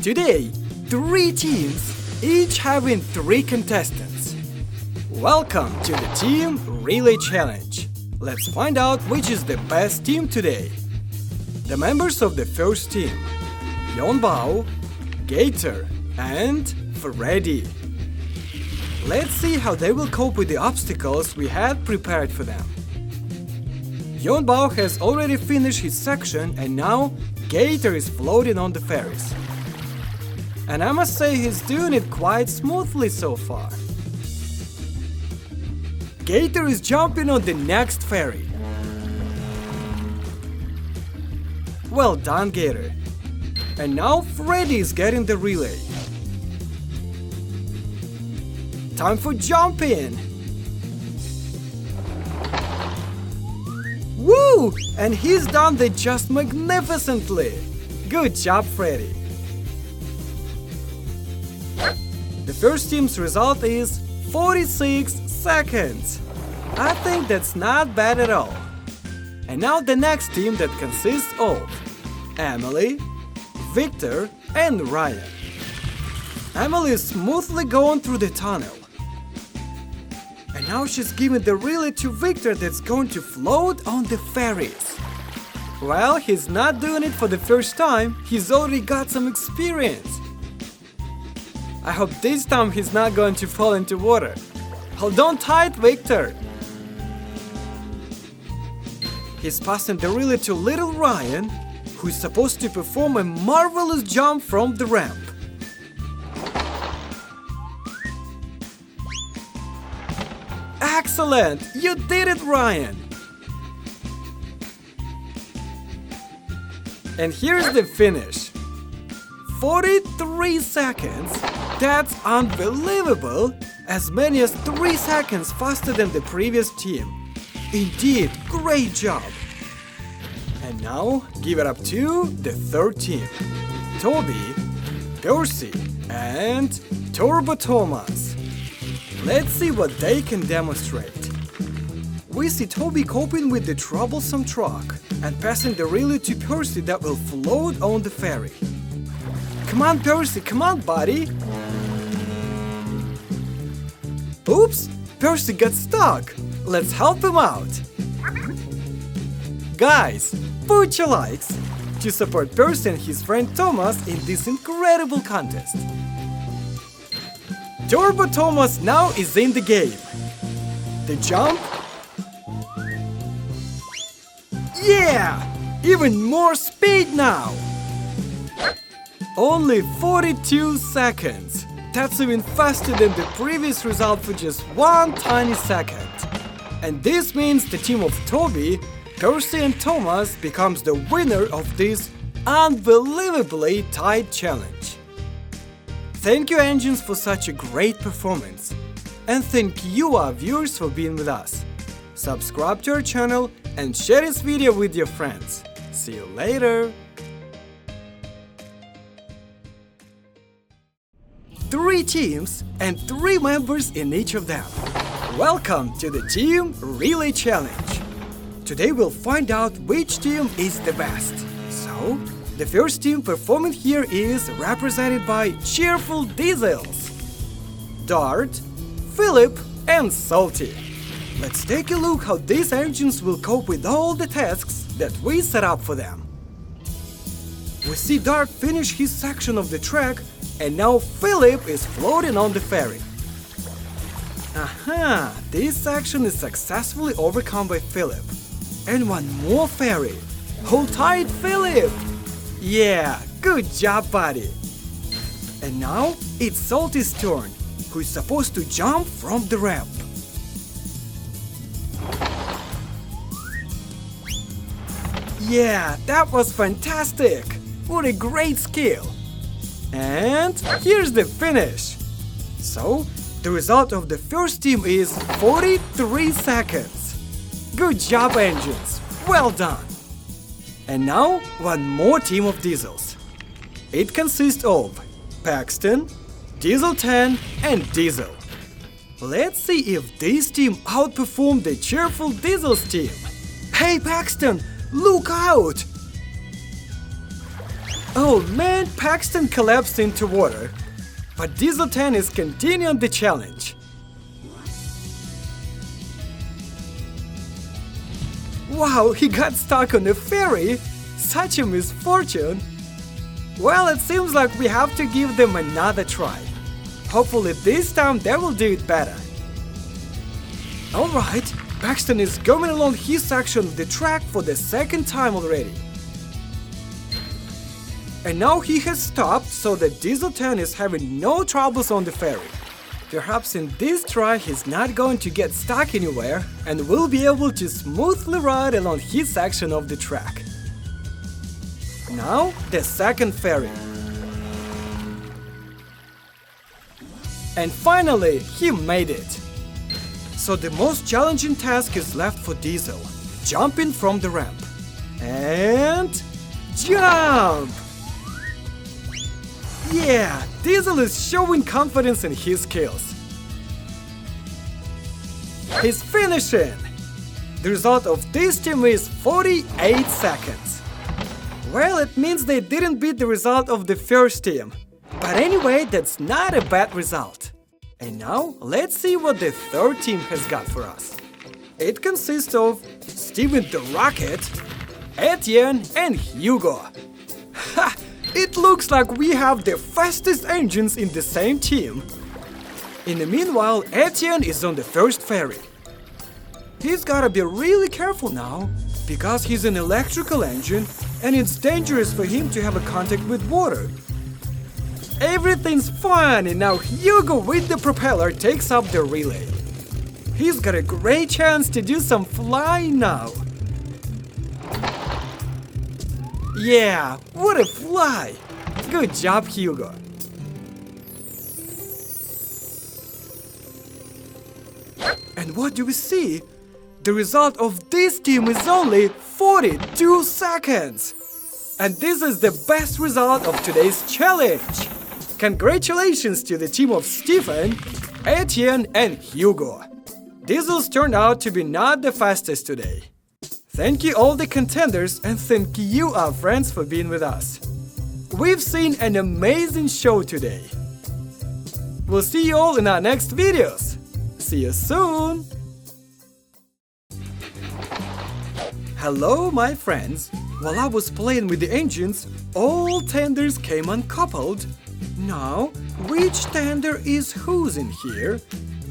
Today, 3 teams, each having 3 contestants. Welcome to the Team Relay Challenge. Let's find out which is the best team today. The members of the first team: Yonbao, Gator, and Freddy. Let's see how they will cope with the obstacles we had prepared for them. Yonbao has already finished his section and now Gator is floating on the ferries. And I must say he's doing it quite smoothly so far. Gator is jumping on the next ferry. Well done, Gator. And now Freddy is getting the relay. Time for jumping! Woo! And he's done that just magnificently! Good job, Freddy! The first team's result is 46 seconds. I think that's not bad at all. And now the next team that consists of Emily, Victor, and Ryan. Emily is smoothly going through the tunnel. And now she's giving the relay to Victor that's going to float on the ferries. Well, he's not doing it for the first time, he's already got some experience. I hope this time he's not going to fall into water. Hold on tight, Victor! He's passing the relay to little Ryan, who is supposed to perform a marvelous jump from the ramp. Excellent! You did it, Ryan! And here's the finish. 43 seconds? That's unbelievable! As many as 3 seconds faster than the previous team. Indeed, great job! And now, give it up to the third team. Toby, Percy, and Turbo Thomas. Let's see what they can demonstrate. We see Toby coping with the troublesome truck and passing the relay to Percy that will float on the ferry. Come on, Percy, come on, buddy! Oops! Percy got stuck! Let's help him out! Guys, put your likes to support Percy and his friend Thomas in this incredible contest. Turbo Thomas now is in the game. The jump. Yeah! Even more speed now! Only 42 seconds. That's even faster than the previous result for just 1 tiny second. And this means the team of Toby, Percy and Thomas becomes the winner of this unbelievably tight challenge. Thank you, engines, for such a great performance. And thank you, our viewers, for being with us. Subscribe to our channel and share this video with your friends. See you later! 3 teams and 3 members in each of them. Welcome to the Team Relay Challenge. Today we'll find out which team is the best. So, the first team performing here is represented by Cheerful Diesels, Dart, Philip, and Salty. Let's take a look how these engines will cope with all the tasks that we set up for them. We see Dart finish his section of the track, and now Philip is floating on the ferry. Aha! This section is successfully overcome by Philip. And one more ferry. Hold tight, Philip! Yeah, good job, buddy! And now it's Salty's turn, who is supposed to jump from the ramp. Yeah, that was fantastic! What a great skill! And here's the finish! So, the result of the first team is 43 seconds. Good job, engines! Well done! And now, one more team of diesels. It consists of Paxton, Diesel 10, and Diesel. Let's see if this team outperformed the Cheerful Diesels team. Hey, Paxton! Look out! Oh man, Paxton collapsed into water. But Diesel 10 is continuing the challenge. Wow, he got stuck on the ferry! Such a misfortune! Well, it seems like we have to give them another try. Hopefully this time they will do it better. Alright, Paxton is going along his section of the track for the second time already. And now he has stopped, so that Diesel 10 is having no troubles on the ferry. Perhaps in this try he's not going to get stuck anywhere and will be able to smoothly ride along his section of the track. Now, the second ferry. And finally, he made it. So the most challenging task is left for Diesel. Jumping from the ramp. And... jump! Yeah, Diesel is showing confidence in his skills. He's finishing! The result of this team is 48 seconds. Well, it means they didn't beat the result of the first team. But anyway, that's not a bad result. And now, let's see what the third team has got for us. It consists of Steven the Rocket, Etienne and Hugo. Ha! It looks like we have the fastest engines in the same team. In the meanwhile, Etienne is on the first ferry. He's gotta be really careful now, because he's an electrical engine and it's dangerous for him to have a contact with water. Everything's fine, and now Hugo with the propeller takes up the relay. He's got a great chance to do some flying now. Yeah, what a fly! Good job, Hugo. And what do we see? The result of this team is only 42 seconds! And this is the best result of today's challenge! Congratulations to the team of Stephen, Etienne and Hugo. Diesels turned out to be not the fastest today. Thank you all the contenders and thank you our friends for being with us. We've seen an amazing show today. We'll see you all in our next videos. See you soon! Hello my friends! While I was playing with the engines, all tenders came uncoupled. Now, which tender is whose in here?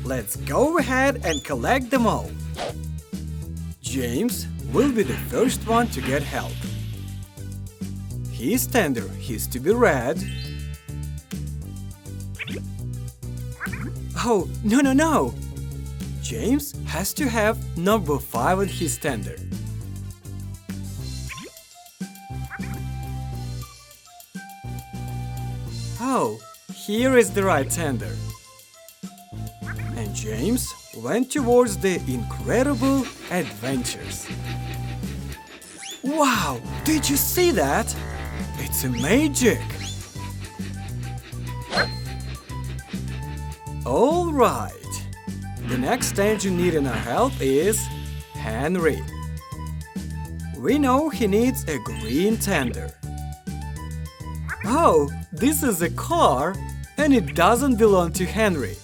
Let's go ahead and collect them all. James will be the first one to get help. His tender is to be red. Oh, no! James has to have number 5 on his tender. Oh, here is the right tender. And James went towards the incredible adventures. Wow, did you see that? It's a magic! Alright, the next engine needing our help is Henry. We know he needs a green tender. Oh, this is a car and it doesn't belong to Henry.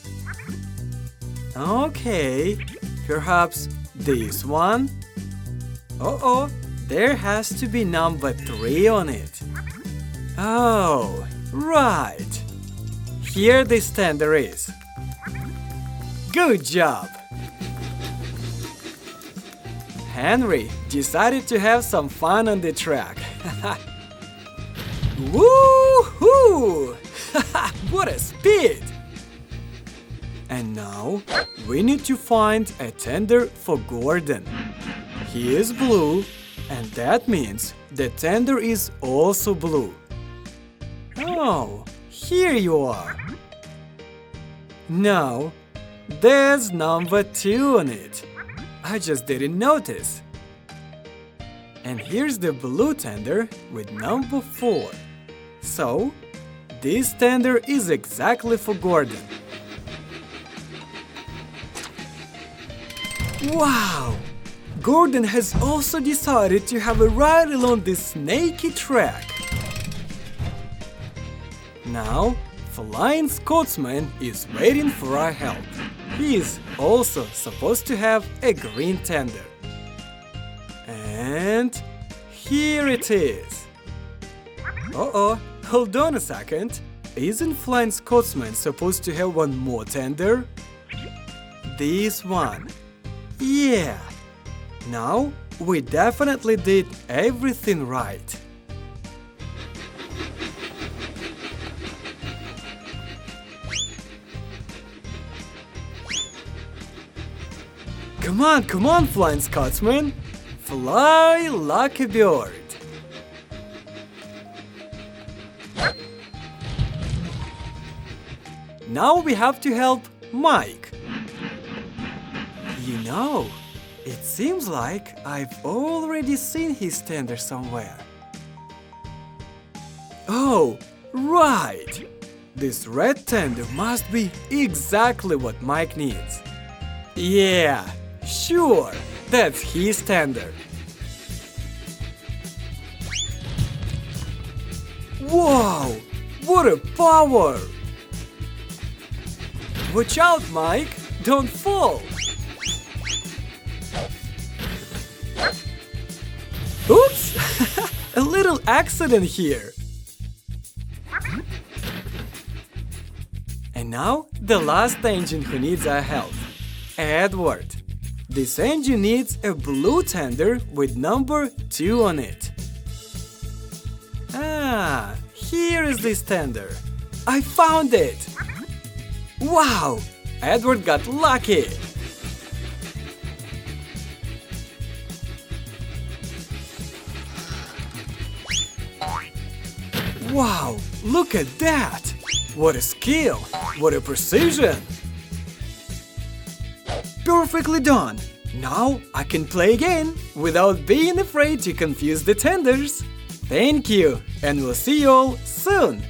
Okay, perhaps this one? Uh-oh, there has to be number 3 on it. Oh, right. Here this tender is. Good job! Henry decided to have some fun on the track. Woo-hoo! What a speed! And now, we need to find a tender for Gordon. He is blue, and that means the tender is also blue. Oh, here you are. Now, there's number 2 on it. I just didn't notice. And here's the blue tender with number 4. So, this tender is exactly for Gordon. Wow! Gordon has also decided to have a ride along this snaky track. Now, Flying Scotsman is waiting for our help. He is also supposed to have a green tender. And here it is. Uh-oh, hold on a second. Isn't Flying Scotsman supposed to have one more tender? This one. Yeah. Now, we definitely did everything right. Come on, Flying Scotsman. Fly like a bird. Now we have to help Mike. You know, it seems like I've already seen his tender somewhere. Oh, right! This red tender must be exactly what Mike needs. Yeah, sure, that's his tender. Wow, what a power! Watch out, Mike, don't fall! Oops! A little accident here. And now, the last engine who needs our help. Edward. This engine needs a blue tender with number 2 on it. Ah, here is this tender. I found it! Wow! Edward got lucky! Wow! Look at that! What a skill! What a precision! Perfectly done! Now I can play again without being afraid to confuse the tenders. Thank you, and we'll see you all soon!